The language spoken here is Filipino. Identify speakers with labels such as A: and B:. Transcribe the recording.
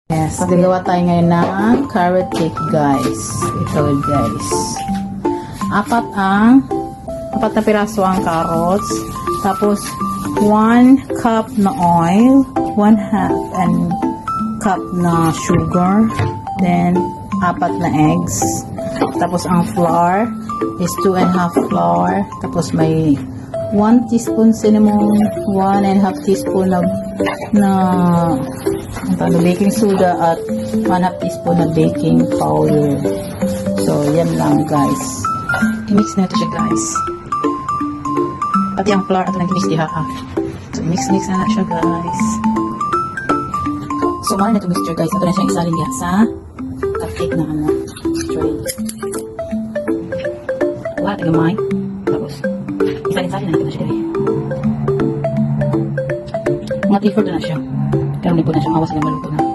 A: Yes, gagawa tayo ngayon ng carrot cake, guys. Ito, guys. Apat na piraso ang carrots. Tapos, 1 cup na oil, 1/2 cup na sugar, then 4 na eggs. Tapos, ang flour is 2.5 flour. Tapos, may 1 teaspoon cinnamon, 1.5 teaspoon na baking soda at 1/2 teaspoon na baking powder. So, yan lang, guys. I-mix na ito siya, guys. Pati ang flour at nag-mix diha. So, mix na siya, guys. So, mahal na ito mixture, guys. Ito na siyang isalin diha sa cupcake na tray. Wala, tagamay. Tapos, isalin-salin na ito na siya, guys. Mga 3/4 na siya. Pero hindi po na siya mawas na maluto na.